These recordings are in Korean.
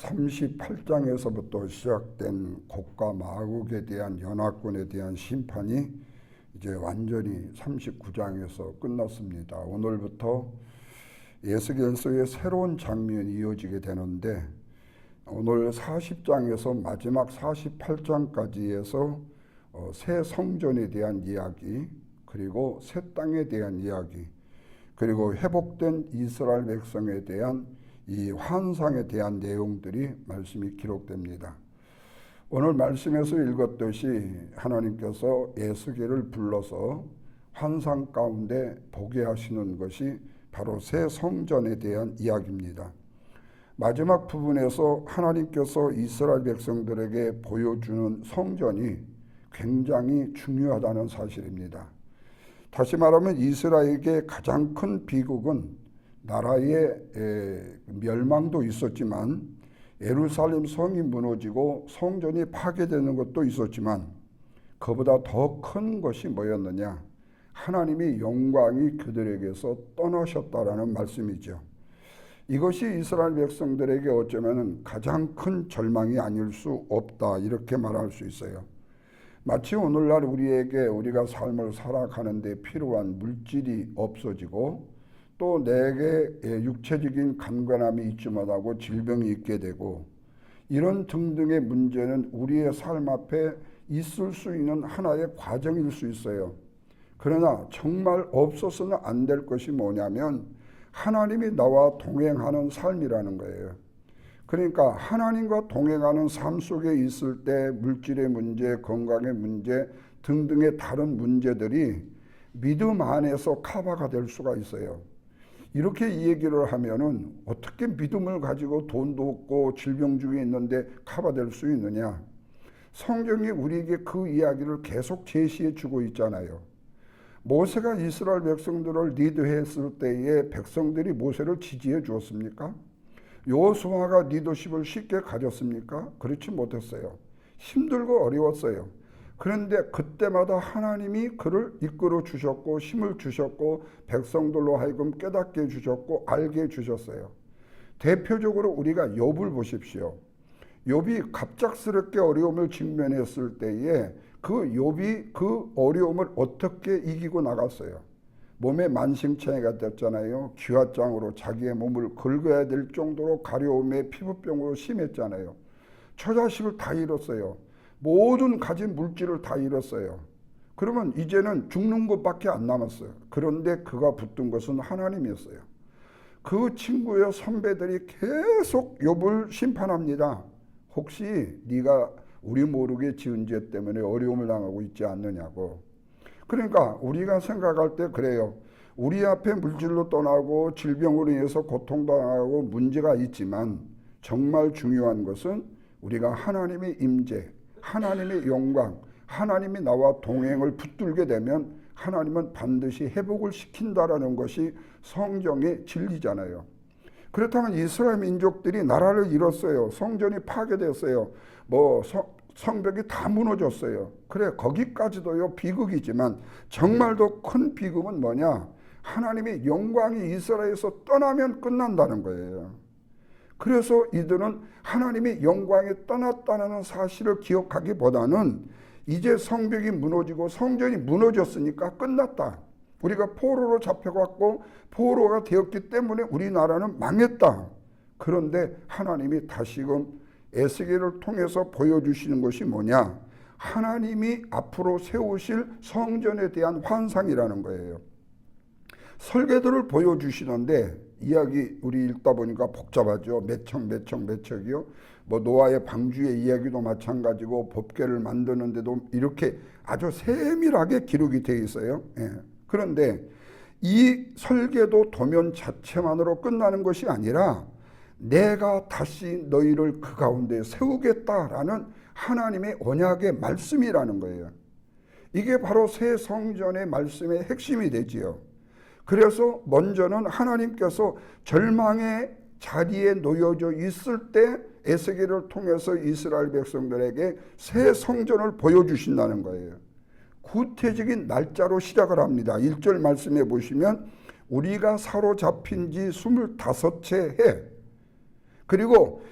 38장에서부터 시작된 곡과 마곡에 대한 연합군에 대한 심판이 이제 완전히 39장에서 끝났습니다. 오늘부터 에스겔서의 새로운 장면이 이어지게 되는데, 오늘 40장에서 마지막 48장까지에서 새 성전에 대한 이야기, 그리고 새 땅에 대한 이야기, 그리고 회복된 이스라엘 백성에 대한 이 환상에 대한 내용들이 말씀이 기록됩니다. 오늘 말씀에서 읽었듯이 하나님께서 에스겔을 불러서 환상 가운데 보게 하시는 것이 바로 새 성전에 대한 이야기입니다. 마지막 부분에서 하나님께서 이스라엘 백성들에게 보여주는 성전이 굉장히 중요하다는 사실입니다. 다시 말하면 이스라엘에게 가장 큰 비극은 나라의 멸망도 있었지만, 예루살렘 성이 무너지고 성전이 파괴되는 것도 있었지만, 그보다 더 큰 것이 뭐였느냐? 하나님의 영광이 그들에게서 떠나셨다라는 말씀이죠. 이것이 이스라엘 백성들에게 어쩌면 가장 큰 절망이 아닐 수 없다, 이렇게 말할 수 있어요. 마치 오늘날 우리가 삶을 살아가는 데 필요한 물질이 없어지고, 또 내게 육체적인 간간함이 있지 못하고 질병이 있게 되고, 이런 등등의 문제는 우리의 삶 앞에 있을 수 있는 하나의 과정일 수 있어요. 그러나 정말 없어서는 안 될 것이 뭐냐면 하나님이 나와 동행하는 삶이라는 거예요. 그러니까 하나님과 동행하는 삶 속에 있을 때 물질의 문제, 건강의 문제 등등의 다른 문제들이 믿음 안에서 커버가 될 수가 있어요. 이렇게 이 얘기를 하면은 어떻게 믿음을 가지고 돈도 없고 질병 중에 있는데 커버될 수 있느냐? 성경이 우리에게 그 이야기를 계속 제시해 주고 있잖아요. 모세가 이스라엘 백성들을 리드했을 때에 백성들이 모세를 지지해 주었습니까? 여호수아가 리더십을 쉽게 가졌습니까? 그렇지 못했어요. 힘들고 어려웠어요. 그런데 그때마다 하나님이 그를 이끌어 주셨고 힘을 주셨고 백성들로 하여금 깨닫게 해주셨고 알게 해주셨어요. 대표적으로 우리가 욥을 보십시오. 욥이 갑작스럽게 어려움을 직면했을 때에 그 욥이 그 어려움을 어떻게 이기고 나갔어요. 몸에 만신창이가 됐잖아요. 기와장으로 자기의 몸을 긁어야 될 정도로 가려움에 피부병으로 심했잖아요. 처자식을 다 잃었어요. 모든 가진 물질을 다 잃었어요. 그러면 이제는 죽는 것밖에 안 남았어요. 그런데 그가 붙든 것은 하나님이었어요. 그 친구의 선배들이 계속 욥을 심판합니다. 혹시 네가 우리 모르게 지은 죄 때문에 어려움을 당하고 있지 않느냐고. 그러니까 우리가 생각할 때 그래요. 우리 앞에 물질로 떠나고 질병으로 인해서 고통당하고 문제가 있지만, 정말 중요한 것은 우리가 하나님의 임재, 하나님의 영광, 하나님이 나와 동행을 붙들게 되면 하나님은 반드시 회복을 시킨다라는 것이 성경의 진리잖아요. 그렇다면 이스라엘 민족들이 나라를 잃었어요. 성전이 파괴됐어요. 성벽이 다 무너졌어요. 그래, 거기까지도요 비극이지만 정말 더 큰 비극은 뭐냐? 하나님의 영광이 이스라엘에서 떠나면 끝난다는 거예요. 그래서 이들은 하나님의 영광이 떠났다는 사실을 기억하기보다는 이제 성벽이 무너지고 성전이 무너졌으니까 끝났다. 우리가 포로로 잡혀갔고 포로가 되었기 때문에 우리나라는 망했다. 그런데 하나님이 다시금 에스겔을 통해서 보여주시는 것이 뭐냐? 하나님이 앞으로 세우실 성전에 대한 환상이라는 거예요. 설계도를 보여주시는데 이야기 우리 읽다 보니까 복잡하죠. 몇 척이요. 노아의 방주의 이야기도 마찬가지고 법궤를 만드는데도 이렇게 아주 세밀하게 기록이 되어 있어요. 예. 그런데 이 설계도 도면 자체만으로 끝나는 것이 아니라 내가 다시 너희를 그 가운데 세우겠다라는 하나님의 언약의 말씀이라는 거예요. 이게 바로 새 성전의 말씀의 핵심이 되지요. 그래서 먼저는 하나님께서 절망의 자리에 놓여져 있을 때 에스겔을 통해서 이스라엘 백성들에게 새 성전을 보여주신다는 거예요. 구체적인 날짜로 시작을 합니다. 1절 말씀해 보시면 우리가 사로잡힌 지 25채 해, 그리고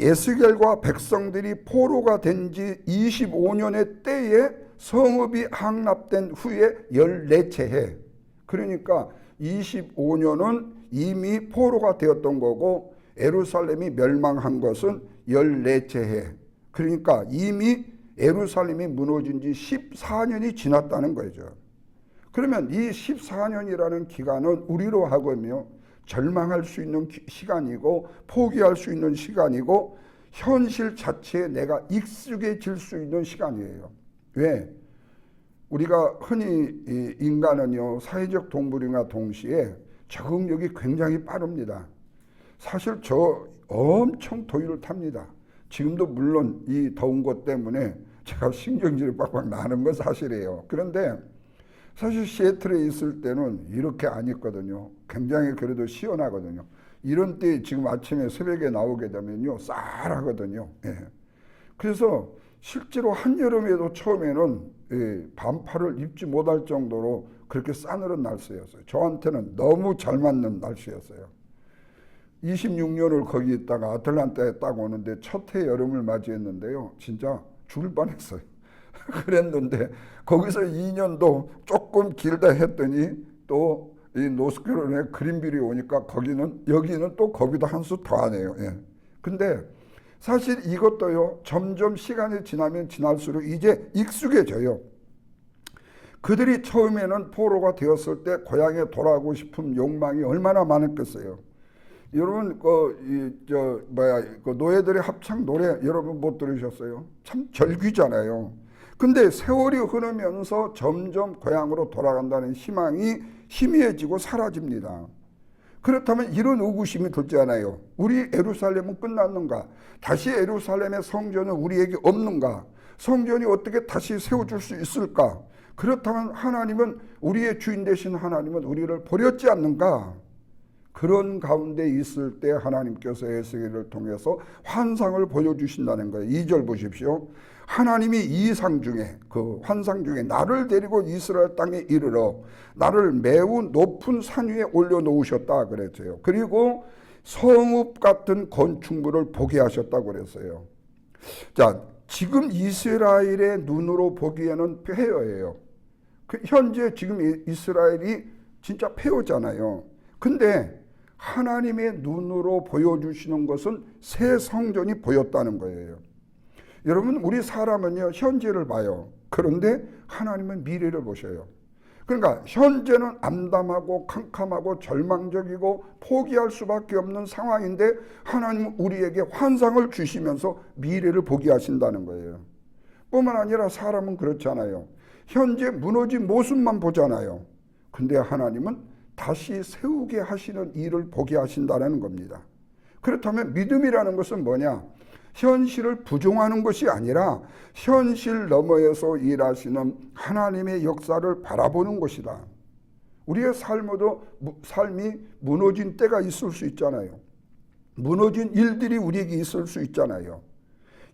에스겔과 백성들이 포로가 된 지 25년의 때에 성읍이 함락된 후에 14채 해. 그러니까 25년은 이미 포로가 되었던 거고 예루살렘이 멸망한 것은 14채 해. 그러니까 이미 예루살렘이 무너진 지 14년이 지났다는 거죠. 그러면 이 14년이라는 기간은 우리로 하거든요, 절망할 수 있는 시간이고 포기할 수 있는 시간이고 현실 자체에 내가 익숙해질 수 있는 시간이에요. 왜? 우리가 흔히 인간은요, 사회적 동물인과 동시에 적응력이 굉장히 빠릅니다. 사실 저 엄청 더위를 탑니다. 지금도 물론 이 더운 것 때문에 제가 신경질이 빡빡 나는 건 사실이에요. 그런데 사실 시애틀에 있을 때는 이렇게 안 있거든요. 굉장히 그래도 시원하거든요. 이런 때 지금 아침에 새벽에 나오게 되면요, 쌀하거든요. 예. 그래서 실제로 한여름에도 처음에는 반팔을 입지 못할 정도로 그렇게 싸늘한 날씨였어요. 저한테는 너무 잘 맞는 날씨였어요. 26년을 거기 있다가 아틀란타에 딱 오는데 첫 해 여름을 맞이했는데요, 진짜 죽을 뻔했어요. 그랬는데 거기서 2년도 조금 길다 했더니 또 이 노스캐롤라이나 그린빌이 오니까 여기는 또 거기다 한 수 더 하네요. 예. 근데 사실 이것도요, 점점 시간이 지나면 지날수록 이제 익숙해져요. 그들이 처음에는 포로가 되었을 때 고향에 돌아가고 싶은 욕망이 얼마나 많았겠어요. 여러분 그 노예들의 합창 노래 여러분 못 들으셨어요? 참 절규잖아요. 근데 세월이 흐르면서 점점 고향으로 돌아간다는 희망이 희미해지고 사라집니다. 그렇다면 이런 의구심이 들지 않아요? 우리 예루살렘은 끝났는가? 다시 예루살렘의 성전은 우리에게 없는가? 성전이 어떻게 다시 세워줄 수 있을까? 그렇다면 하나님은, 우리의 주인 되신 하나님은 우리를 버렸지 않는가? 그런 가운데 있을 때 하나님께서 에스겔을 통해서 환상을 보여주신다는 거예요. 2절 보십시오. 하나님이 이상 중에, 그 환상 중에 나를 데리고 이스라엘 땅에 이르러 나를 매우 높은 산 위에 올려놓으셨다 그랬어요. 그리고 성읍 같은 건축물을 보게 하셨다고 그랬어요. 자, 지금 이스라엘의 눈으로 보기에는 폐허예요. 현재 지금 이스라엘이 진짜 폐허잖아요. 근데 하나님의 눈으로 보여주시는 것은 새 성전이 보였다는 거예요. 여러분, 우리 사람은요, 현재를 봐요. 그런데 하나님은 미래를 보셔요. 그러니까 현재는 암담하고 캄캄하고 절망적이고 포기할 수밖에 없는 상황인데 하나님은 우리에게 환상을 주시면서 미래를 보게 하신다는 거예요. 뿐만 아니라 사람은 그렇잖아요. 현재 무너진 모습만 보잖아요. 근데 하나님은 다시 세우게 하시는 일을 보게 하신다는 겁니다. 그렇다면 믿음이라는 것은 뭐냐? 현실을 부정하는 것이 아니라 현실 너머에서 일하시는 하나님의 역사를 바라보는 것이다. 우리의 삶이 무너진 때가 있을 수 있잖아요. 무너진 일들이 우리에게 있을 수 있잖아요.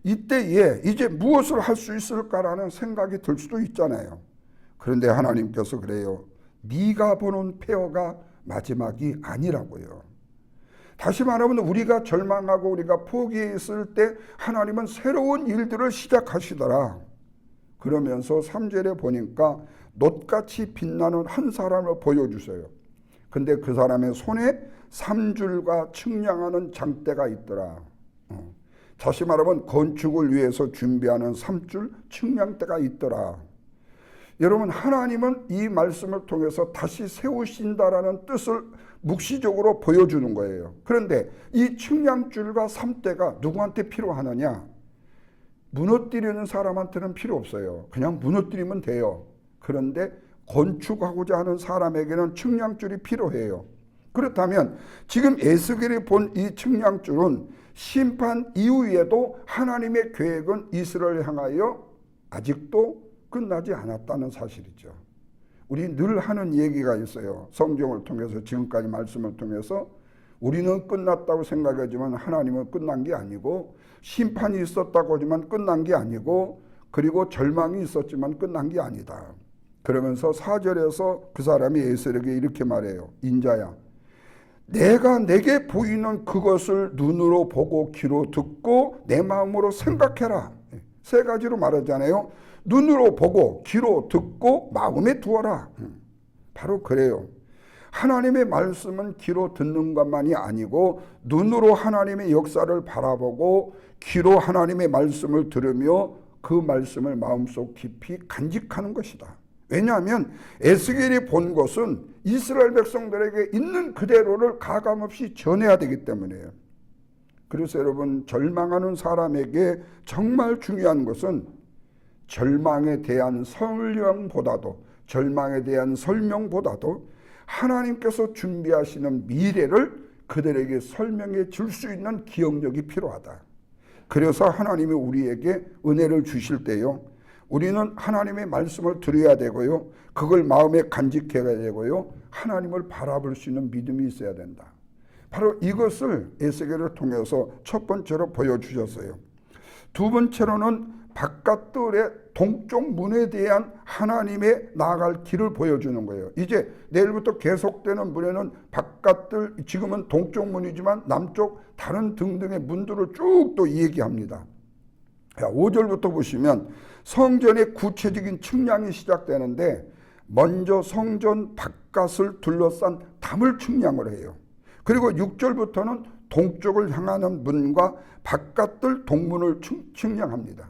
이때에 이제 무엇을 할 수 있을까라는 생각이 들 수도 있잖아요. 그런데 하나님께서 그래요. 네가 보는 폐허가 마지막이 아니라고요. 다시 말하면 우리가 절망하고 우리가 포기했을 때 하나님은 새로운 일들을 시작하시더라. 그러면서 3절에 보니까 놋같이 빛나는 한 사람을 보여주세요. 근데 그 사람의 손에 3줄과 측량하는 장대가 있더라. 다시 말하면 건축을 위해서 준비하는 3줄 측량대가 있더라. 여러분, 하나님은 이 말씀을 통해서 다시 세우신다라는 뜻을 묵시적으로 보여주는 거예요. 그런데 이 측량줄과 3대가 누구한테 필요하느냐? 무너뜨리는 사람한테는 필요 없어요. 그냥 무너뜨리면 돼요. 그런데 건축하고자 하는 사람에게는 측량줄이 필요해요. 그렇다면 지금 에스겔이 본 이 측량줄은 심판 이후에도 하나님의 계획은 이스라엘을 향하여 아직도 끝나지 않았다는 사실이죠. 우리 늘 하는 얘기가 있어요. 성경을 통해서, 지금까지 말씀을 통해서 우리는 끝났다고 생각하지만 하나님은 끝난 게 아니고, 심판이 있었다고 하지만 끝난 게 아니고, 그리고 절망이 있었지만 끝난 게 아니다. 그러면서 4절에서 그 사람이 에스겔에게 이렇게 말해요. 인자야, 내가 내게 보이는 그것을 눈으로 보고 귀로 듣고 내 마음으로 생각해라. 세 가지로 말하잖아요. 눈으로 보고 귀로 듣고 마음에 두어라. 바로 그래요. 하나님의 말씀은 귀로 듣는 것만이 아니고 눈으로 하나님의 역사를 바라보고 귀로 하나님의 말씀을 들으며 그 말씀을 마음속 깊이 간직하는 것이다. 왜냐하면 에스겔이 본 것은 이스라엘 백성들에게 있는 그대로를 가감없이 전해야 되기 때문이에요. 그래서 여러분, 절망하는 사람에게 정말 중요한 것은 절망에 대한 설명보다도 하나님께서 준비하시는 미래를 그들에게 설명해 줄 수 있는 기억력이 필요하다. 그래서 하나님이 우리에게 은혜를 주실 때요, 우리는 하나님의 말씀을 들어야 되고요, 그걸 마음에 간직해야 되고요, 하나님을 바라볼 수 있는 믿음이 있어야 된다. 바로 이것을 에스겔을 통해서 첫 번째로 보여주셨어요. 두 번째로는 바깥들의 동쪽 문에 대한 하나님의 나아갈 길을 보여주는 거예요. 이제 내일부터 계속되는 문에는 바깥들, 지금은 동쪽 문이지만 남쪽 다른 등등의 문들을 쭉 또 얘기합니다. 5절부터 보시면 성전의 구체적인 측량이 시작되는데 먼저 성전 바깥을 둘러싼 담을 측량을 해요. 그리고 6절부터는 동쪽을 향하는 문과 바깥들 동문을 측량합니다.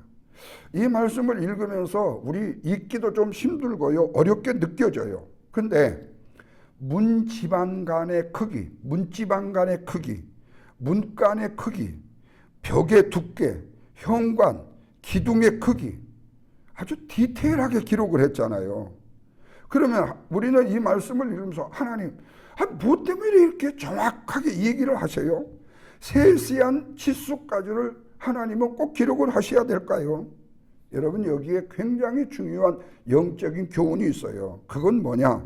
이 말씀을 읽으면서 우리 읽기도 좀 힘들고요, 어렵게 느껴져요. 근데 문지방 간의 크기, 문간의 크기, 벽의 두께, 현관, 기둥의 크기, 아주 디테일하게 기록을 했잖아요. 그러면 우리는 이 말씀을 읽으면서 하나님, 뭐 때문에 이렇게 정확하게 얘기를 하세요? 세세한 치수까지를 하나님은 꼭 기록을 하셔야 될까요? 여러분, 여기에 굉장히 중요한 영적인 교훈이 있어요. 그건 뭐냐?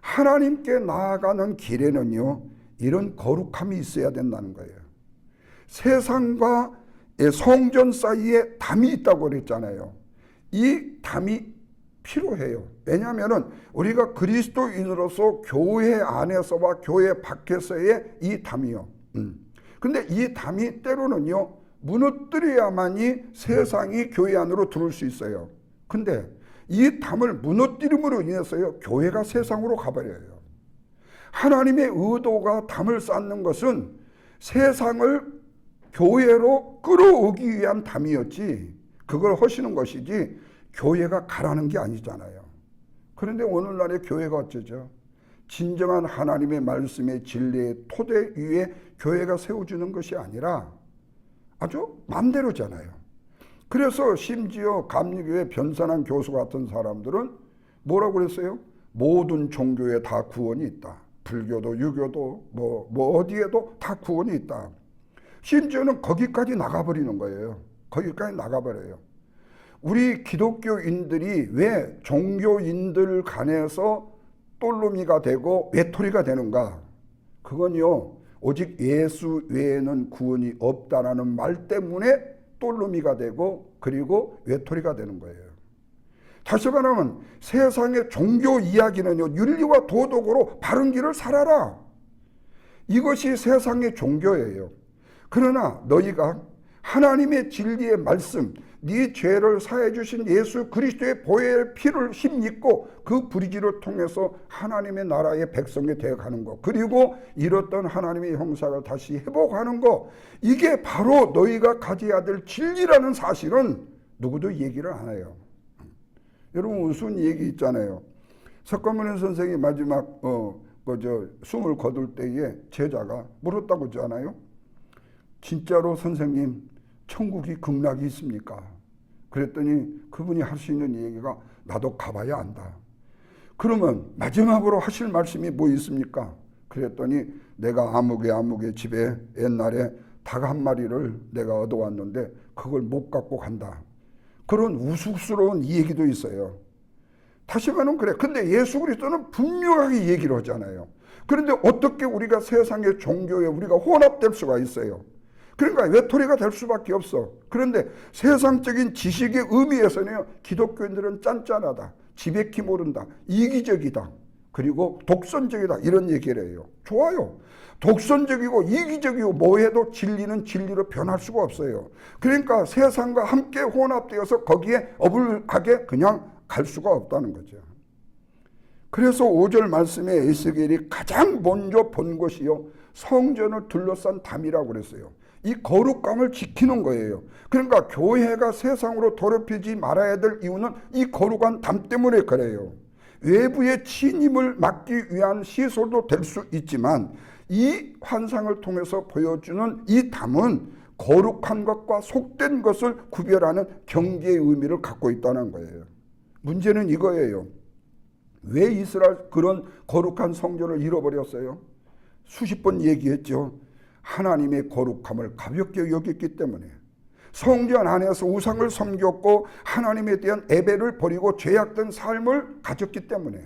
하나님께 나아가는 길에는요, 이런 거룩함이 있어야 된다는 거예요. 세상과 성전 사이에 담이 있다고 그랬잖아요. 이 담이 필요해요. 왜냐하면 우리가 그리스도인으로서 교회 안에서와 교회 밖에서의 이 담이요. 근데 이 담이 때로는요, 무너뜨려야만이 세상이 교회 안으로 들어올 수 있어요. 근데 이 담을 무너뜨림으로 인해서요, 교회가 세상으로 가버려요. 하나님의 의도가 담을 쌓는 것은 세상을 교회로 끌어오기 위한 담이었지, 그걸 하시는 것이지 교회가 가라는 게 아니잖아요. 그런데 오늘날의 교회가 어쩌죠? 진정한 하나님의 말씀의 진리의 토대 위에 교회가 세워주는 것이 아니라 아주 맘대로잖아요. 그래서 심지어 감리교회 변산한 교수 같은 사람들은 뭐라고 그랬어요? 모든 종교에 다 구원이 있다. 불교도 유교도 뭐 어디에도 다 구원이 있다. 심지어는 거기까지 나가버리는 거예요. 거기까지 나가버려요. 우리 기독교인들이 왜 종교인들 간에서 똘루미가 되고 외톨이가 되는가? 그건요, 오직 예수 외에는 구원이 없다라는 말 때문에 똘루미가 되고 그리고 외톨이가 되는 거예요. 다시 말하면 세상의 종교 이야기는요, 윤리와 도덕으로 바른 길을 살아라. 이것이 세상의 종교예요. 그러나 너희가 하나님의 진리의 말씀, 네 죄를 사해 주신 예수 그리스도의 보혈의 피를 힘입고 그 부리지를 통해서 하나님의 나라의 백성이 되어가는 것, 그리고 잃었던 하나님의 형상을 다시 회복하는 것, 이게 바로 너희가 가져야 될 진리라는 사실은 누구도 얘기를 안 해요. 여러분, 우스운 얘기 있잖아요. 석가모니 선생이 마지막 숨을 거둘 때에 제자가 물었다고 하잖아요. 진짜로 선생님, 천국이 극락이 있습니까? 그랬더니 그분이 할 수 있는 얘기가 나도 가봐야 안다. 그러면 마지막으로 하실 말씀이 뭐 있습니까? 그랬더니 내가 아무개 집에 옛날에 닭 한 마리를 내가 얻어왔는데 그걸 못 갖고 간다. 그런 우스꽝스러운 얘기도 있어요. 다시 말하면 그래. 근데 예수 그리스도는 분명하게 얘기를 하잖아요. 그런데 어떻게 우리가 세상의 종교에 우리가 혼합될 수가 있어요? 그러니까 외톨이가 될 수밖에 없어. 그런데 세상적인 지식의 의미에서는 기독교인들은 짠짠하다, 지백히 모른다, 이기적이다, 그리고 독선적이다 이런 얘기를 해요. 좋아요. 독선적이고 이기적이고 뭐해도 진리는 진리로 변할 수가 없어요. 그러니까 세상과 함께 혼합되어서 거기에 어불하게 그냥 갈 수가 없다는 거죠. 그래서 5절 말씀에 에스겔이 가장 먼저 본 것이요 성전을 둘러싼 담이라고 그랬어요. 이 거룩감을 지키는 거예요. 그러니까 교회가 세상으로 더럽히지 말아야 될 이유는 이 거룩한 담 때문에 그래요. 외부의 침입을 막기 위한 시설도 될 수 있지만 이 환상을 통해서 보여주는 이 담은 거룩한 것과 속된 것을 구별하는 경계의 의미를 갖고 있다는 거예요. 문제는 이거예요. 왜 이스라엘 그런 거룩한 성전을 잃어버렸어요? 수십 번 얘기했죠. 하나님의 거룩함을 가볍게 여겼기 때문에. 성전 안에서 우상을 섬겼고 하나님에 대한 예배를 버리고 죄악된 삶을 가졌기 때문에.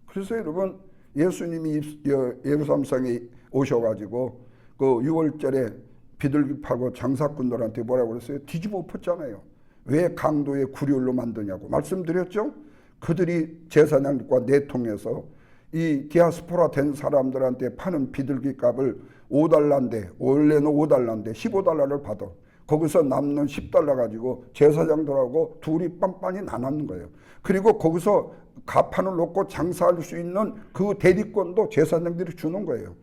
그래서 여러분 예수님이 예루살렘 성에 오셔가지고 그 6월절에 비둘기 팔고 장사꾼들한테 뭐라고 그랬어요? 뒤집어 엎었잖아요. 왜 강도의 구렬로 만드냐고 말씀드렸죠. 그들이 제사장과 내통해서 이 디아스포라 된 사람들한테 파는 비둘기 값을 5달러인데 원래는 5달러인데 15달러를 받아. 거기서 남는 10달러 가지고 제사장들하고 둘이 빤빤히 나누는 거예요. 그리고 거기서 가판을 놓고 장사할 수 있는 그 대리권도 제사장들이 주는 거예요.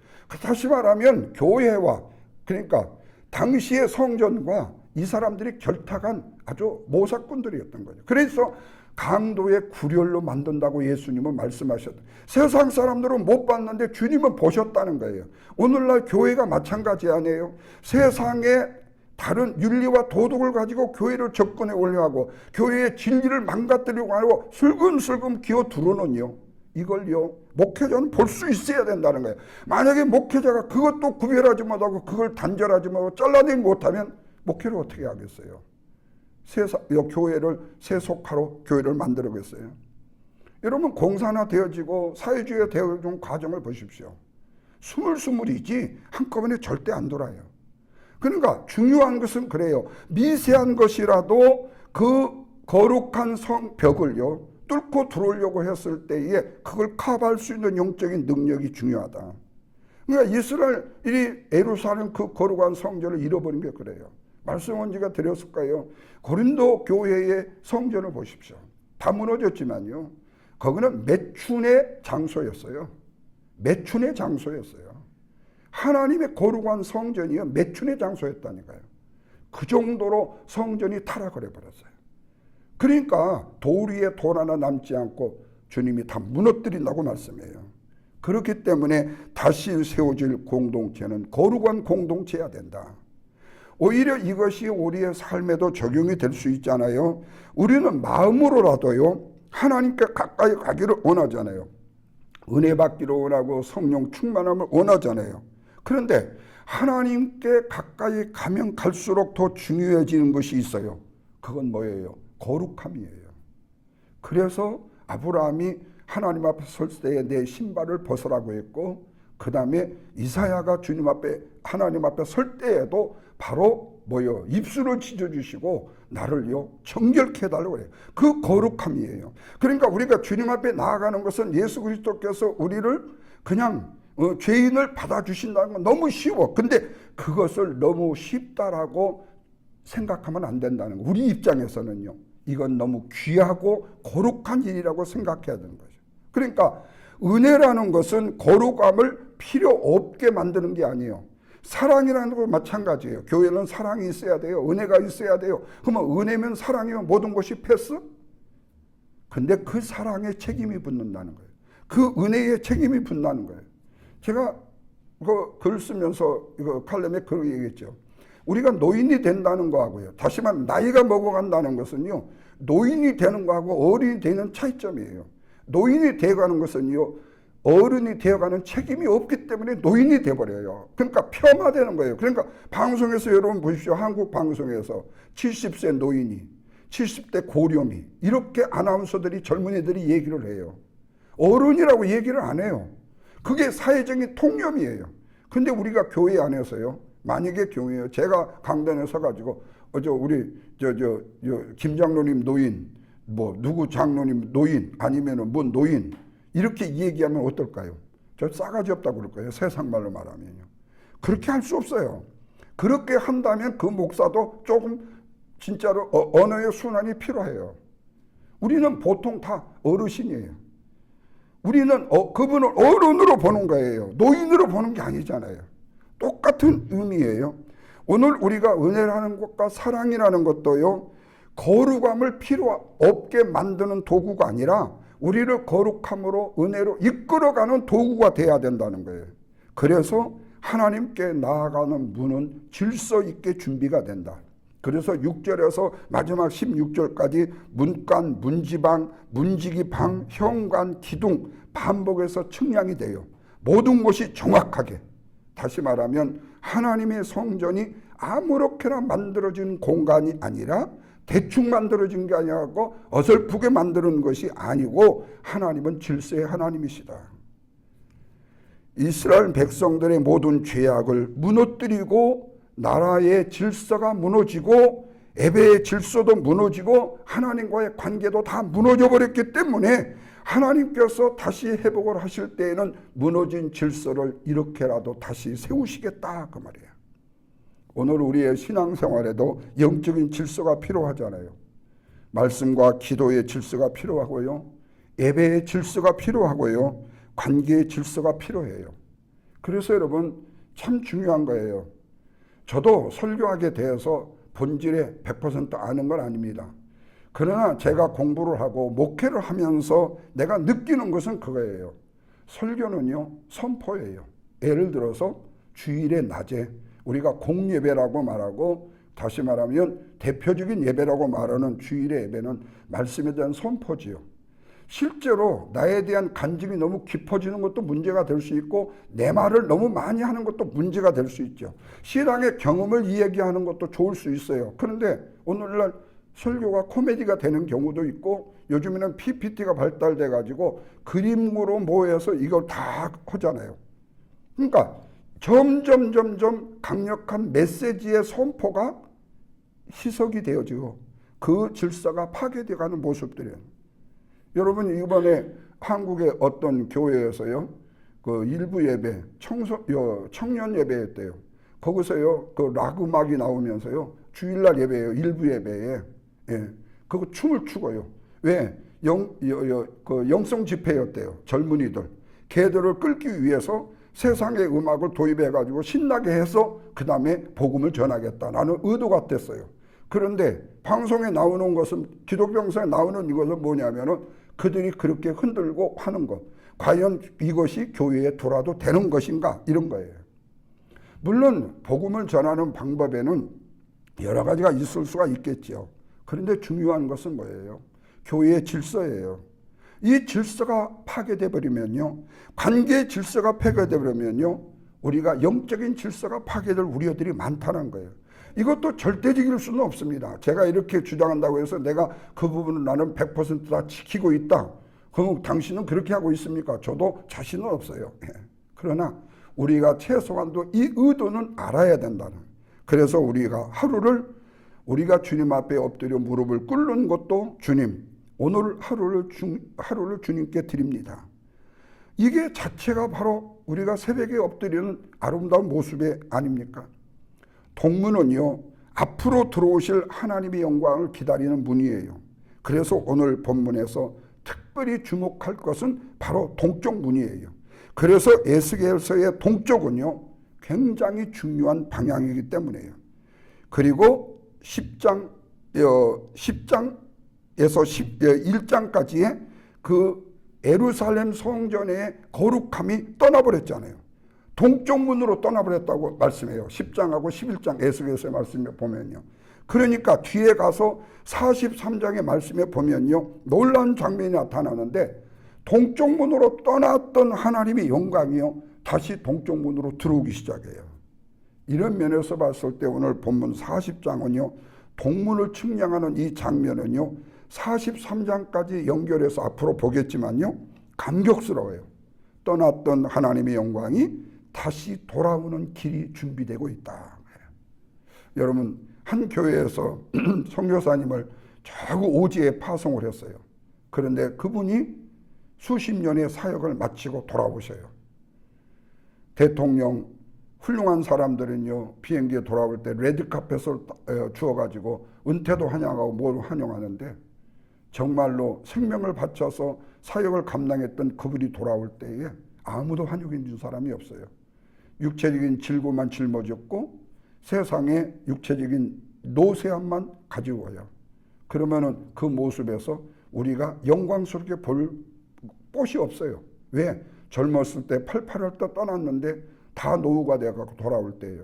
다시 말하면 교회와 그러니까 당시의 성전과 이 사람들이 결탁한 아주 모사꾼들이었던 거죠. 그래서 강도의 구렬로 만든다고 예수님은 말씀하셨다. 세상 사람들은 못 봤는데 주님은 보셨다는 거예요. 오늘날 교회가 마찬가지 아니에요. 세상에 다른 윤리와 도덕을 가지고 교회를 접근에 올려하고 교회의 진리를 망가뜨리려고 하고 슬금슬금 기어 들어오는요. 이걸요 목회자는 볼 수 있어야 된다는 거예요. 만약에 목회자가 그것도 구별하지 못하고 그걸 단절하지 못하고 잘라내지 못하면 목회를 어떻게 하겠어요? 교회를 세속화로 교회를 만들어겠어요. 여러분 공산화 되어지고 사회주의가 되어진 과정을 보십시오. 스물스물이지 한꺼번에 절대 안 돌아요. 그러니까 중요한 것은 그래요. 미세한 것이라도 그 거룩한 벽을요 뚫고 들어오려고 했을 때에 그걸 커버할 수 있는 영적인 능력이 중요하다. 그러니까 이스라엘이 예루살렘 그 거룩한 성전을 잃어버린 게 그래요. 말씀은 제가 드렸을 거예요. 고린도 교회의 성전을 보십시오. 다 무너졌지만요. 거기는 매춘의 장소였어요. 매춘의 장소였어요. 하나님의 거룩한 성전이요 매춘의 장소였다니까요. 그 정도로 성전이 타락을 해버렸어요. 그러니까 돌 위에 돌 하나 남지 않고 주님이 다 무너뜨린다고 말씀해요. 그렇기 때문에 다시 세워질 공동체는 거룩한 공동체여야 된다. 오히려 이것이 우리의 삶에도 적용이 될 수 있잖아요. 우리는 마음으로라도요 하나님께 가까이 가기를 원하잖아요. 은혜 받기를 원하고 성령 충만함을 원하잖아요. 그런데 하나님께 가까이 가면 갈수록 더 중요해지는 것이 있어요. 그건 뭐예요? 거룩함이에요. 그래서 아브라함이 하나님 앞에 설 때에 내 신발을 벗으라고 했고 그 다음에 이사야가 주님 앞에 하나님 앞에 설 때에도 바로 뭐요? 입술을 찢어주시고 나를요 정결케 해달라고 그래요. 그 거룩함이에요. 그러니까 우리가 주님 앞에 나아가는 것은 예수 그리스도께서 우리를 그냥 죄인을 받아주신다는 건 너무 쉬워. 근데 그것을 너무 쉽다라고 생각하면 안 된다는 거. 우리 입장에서는요. 이건 너무 귀하고 거룩한 일이라고 생각해야 되는 거죠. 그러니까 은혜라는 것은 거룩함을 필요 없게 만드는 게 아니에요. 사랑이라는 거 마찬가지예요. 교회는 사랑이 있어야 돼요. 은혜가 있어야 돼요. 그러면 은혜면 사랑이면 모든 것이 패스? 근데 그 사랑에 책임이 붙는다는 거예요. 그 은혜에 책임이 붙는다는 거예요. 제가 글 쓰면서 이거 칼럼에 그렇게 얘기했죠. 우리가 노인이 된다는 거하고요. 다시 말하면 나이가 먹어간다는 것은요. 노인이 되는 거하고 어른이 되는 차이점이에요. 노인이 되어가는 것은요. 어른이 되어가는 책임이 없기 때문에 노인이 돼버려요. 그러니까 폄하되는 거예요. 그러니까 방송에서 여러분 보십시오. 한국 방송에서 70세 노인이 70대 고령이 이렇게 아나운서들이 젊은이들이 얘기를 해요. 어른이라고 얘기를 안 해요. 그게 사회적인 통념이에요. 근데 우리가 교회 안에서요. 만약에 교회요. 제가 강단에 서가지고 우리 김 장로님 노인, 뭐 누구 장로님 노인 아니면은 뭐 노인 이렇게 얘기하면 어떨까요? 저 싸가지 없다고 그럴 거예요. 세상 말로 말하면요. 그렇게 할 수 없어요. 그렇게 한다면 그 목사도 조금 진짜로 언어의 순환이 필요해요. 우리는 보통 다 어르신이에요. 우리는 그분을 어른으로 보는 거예요. 노인으로 보는 게 아니잖아요. 똑같은 의미예요. 오늘 우리가 은혜라는 것과 사랑이라는 것도요, 거룩함을 필요 없게 만드는 도구가 아니라 우리를 거룩함으로 은혜로 이끌어가는 도구가 돼야 된다는 거예요. 그래서 하나님께 나아가는 문은 질서 있게 준비가 된다. 그래서 6절에서 마지막 16절까지 문간, 문지방, 문지기방, 현관, 기둥 반복해서 측량이 돼요. 모든 것이 정확하게. 다시 말하면 하나님의 성전이 아무렇게나 만들어진 공간이 아니라 대충 만들어진 게 아니고 어설프게 만드는 것이 아니고 하나님은 질서의 하나님이시다. 이스라엘 백성들의 모든 죄악을 무너뜨리고 나라의 질서가 무너지고 예배의 질서도 무너지고 하나님과의 관계도 다 무너져 버렸기 때문에 하나님께서 다시 회복을 하실 때에는 무너진 질서를 이렇게라도 다시 세우시겠다 그 말이에요. 오늘 우리의 신앙생활에도 영적인 질서가 필요하잖아요. 말씀과 기도의 질서가 필요하고요. 예배의 질서가 필요하고요. 관계의 질서가 필요해요. 그래서 여러분 참 중요한 거예요. 저도 설교하게 되어서 본질에 100% 아는 건 아닙니다. 그러나 제가 공부를 하고 목회를 하면서 내가 느끼는 것은 그거예요. 설교는요, 선포예요. 예를 들어서 주일의 낮에 우리가 공예배라고 말하고, 다시 말하면 대표적인 예배라고 말하는 주일의 예배는 말씀에 대한 선포지요. 실제로 나에 대한 간증이 너무 깊어지는 것도 문제가 될 수 있고 내 말을 너무 많이 하는 것도 문제가 될 수 있죠. 신앙의 경험을 이야기하는 것도 좋을 수 있어요. 그런데 오늘날 설교가 코미디가 되는 경우도 있고 요즘에는 PPT가 발달돼 가지고 그림으로 모여서 이걸 다 하잖아요. 그러니까 점점 강력한 메시지의 선포가 희석이 되어지고 그 질서가 파괴되어가는 모습들이에요. 여러분 이번에 한국의 어떤 교회에서요, 그 일부 예배, 청년 예배였대요. 거기서요, 그 락 음악이 나오면서요, 주일날 예배예요, 일부 예배에. 예, 그거 춤을 추고요. 왜? 영성 집회였대요, 젊은이들. 걔들을 끌기 위해서 세상의 음악을 도입해가지고 신나게 해서 그 다음에 복음을 전하겠다라는 의도가 됐어요. 그런데 방송에 나오는 것은, 기독교 방송에 나오는 이것은 뭐냐면은 그들이 그렇게 흔들고 하는 것. 과연 이것이 교회에 돌아도 되는 것인가? 이런 거예요. 물론 복음을 전하는 방법에는 여러 가지가 있을 수가 있겠죠. 그런데 중요한 것은 뭐예요? 교회의 질서예요. 이 질서가 파괴돼 버리면요, 관계의 질서가 파괴돼 버리면요, 우리가 영적인 질서가 파괴될 우려들이 많다는 거예요. 이것도 절대적일 수는 없습니다. 제가 이렇게 주장한다고 해서 내가 그 부분을 나는 100% 다 지키고 있다. 그럼 당신은 그렇게 하고 있습니까? 저도 자신은 없어요. 그러나 우리가 최소한도 이 의도는 알아야 된다는. 그래서 우리가 우리가 주님 앞에 엎드려 무릎을 꿇는 것도 주님, 오늘 하루를 주님께 드립니다. 이게 자체가 바로 우리가 새벽에 엎드리는 아름다운 모습이 아닙니까? 동문은요, 앞으로 들어오실 하나님의 영광을 기다리는 문이에요. 그래서 오늘 본문에서 특별히 주목할 것은 바로 동쪽 문이에요. 그래서 에스겔서의 동쪽은요, 굉장히 중요한 방향이기 때문에요. 그리고 10장에서 1장까지의 그 예루살렘 성전의 거룩함이 떠나버렸잖아요. 동쪽 문으로 떠나버렸다고 말씀해요. 10장하고 11장 에스겔서의 말씀에 보면요. 그러니까 뒤에 가서 43장의 말씀에 보면요, 놀라운 장면이 나타나는데 동쪽 문으로 떠났던 하나님의 영광이요, 다시 동쪽 문으로 들어오기 시작해요. 이런 면에서 봤을 때 오늘 본문 40장은요, 동문을 측량하는 이 장면은요, 43장까지 연결해서 앞으로 보겠지만요, 감격스러워요. 떠났던 하나님의 영광이 다시 돌아오는 길이 준비되고 있다. 여러분, 한 교회에서 선교사님을 자꾸 오지에 파송을 했어요. 그런데 그분이 수십 년의 사역을 마치고 돌아오셔요. 대통령 훌륭한 사람들은요, 비행기에 돌아올 때 레드카펫을 주어가지고 은퇴도 환영하고 뭘 환영하는데, 정말로 생명을 바쳐서 사역을 감당했던 그분이 돌아올 때에 아무도 환영해 준 사람이 없어요. 육체적인 질고만 짊어졌고 세상에 육체적인 노쇠함만 가지고 와요. 그러면은 그 모습에서 우리가 영광스럽게 볼 곳이 없어요. 왜? 젊었을 때 88을 떠났는데 다 노후가 돼가지고 돌아올 때예요.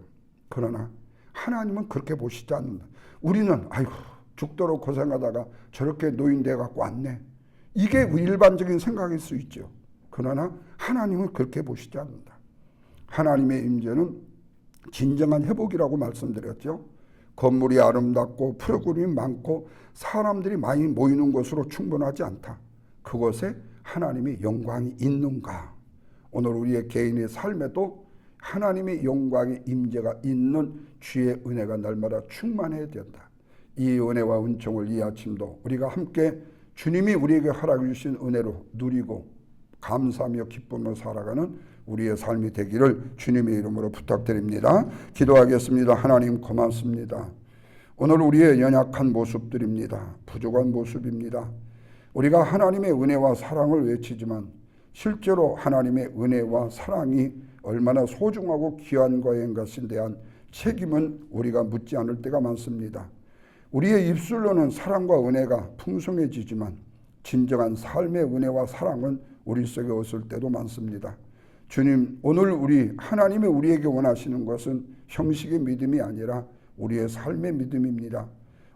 그러나 하나님은 그렇게 보시지 않는다. 우리는 아이고 죽도록 고생하다가 저렇게 노인 돼갖고 왔네. 이게 일반적인 생각일 수 있죠. 그러나 하나님은 그렇게 보시지 않는다. 하나님의 임재는 진정한 회복이라고 말씀드렸죠. 건물이 아름답고 프로그램이 많고 사람들이 많이 모이는 곳으로 충분하지 않다. 그곳에 하나님의 영광이 있는가? 오늘 우리의 개인의 삶에도 하나님의 영광의 임재가 있는 주의 은혜가 날마다 충만해야 된다. 이 은혜와 은총을 이 아침도 우리가 함께 주님이 우리에게 허락해 주신 은혜로 누리고 감사하며 기쁨으로 살아가는 우리의 삶이 되기를 주님의 이름으로 부탁드립니다. 기도하겠습니다. 하나님 고맙습니다. 오늘 우리의 연약한 모습들입니다. 부족한 모습입니다. 우리가 하나님의 은혜와 사랑을 외치지만 실제로 하나님의 은혜와 사랑이 얼마나 소중하고 귀한 것인가에 대한 책임은 우리가 묻지 않을 때가 많습니다. 우리의 입술로는 사랑과 은혜가 풍성해지지만 진정한 삶의 은혜와 사랑은 우리 속에 없을 때도 많습니다. 주님, 오늘 하나님이 우리에게 원하시는 것은 형식의 믿음이 아니라 우리의 삶의 믿음입니다.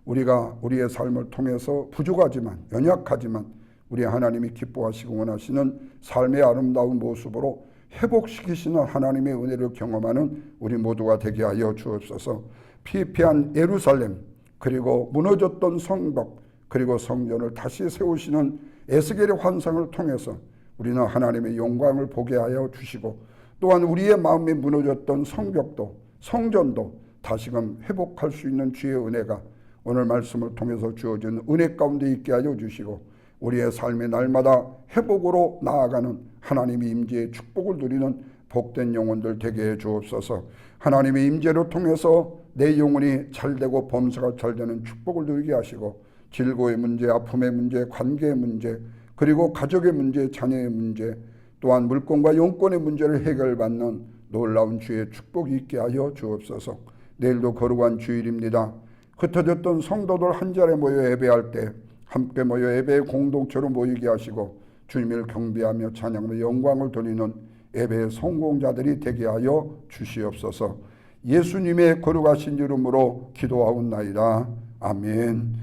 우리가 우리의 삶을 통해서 부족하지만 연약하지만 우리 하나님이 기뻐하시고 원하시는 삶의 아름다운 모습으로 회복시키시는 하나님의 은혜를 경험하는 우리 모두가 되게 하여 주옵소서. 피폐한 예루살렘 그리고 무너졌던 성벽 그리고 성전을 다시 세우시는 에스겔의 환상을 통해서 우리는 하나님의 영광을 보게 하여 주시고 또한 우리의 마음에 무너졌던 성벽도 성전도 다시금 회복할 수 있는 주의 은혜가 오늘 말씀을 통해서 주어진 은혜 가운데 있게 하여 주시고 우리의 삶의 날마다 회복으로 나아가는 하나님의 임재의 축복을 누리는 복된 영혼들 되게 해 주옵소서. 하나님의 임재를 통해서 내 영혼이 잘되고 범사가 잘되는 축복을 누리게 하시고 질고의 문제, 아픔의 문제, 관계의 문제 그리고 가족의 문제, 자녀의 문제 또한 물권과 용권의 문제를 해결받는 놀라운 주의 축복이 있게 하여 주옵소서. 내일도 거룩한 주일입니다. 흩어졌던 성도들 한 자리에 모여 예배할 때 함께 모여 예배의 공동체로 모이게 하시고 주님을 경배하며 찬양하며 영광을 돌리는 예배의 성공자들이 되게 하여 주시옵소서. 예수님의 거룩하신 이름으로 기도하옵나이다. 아멘.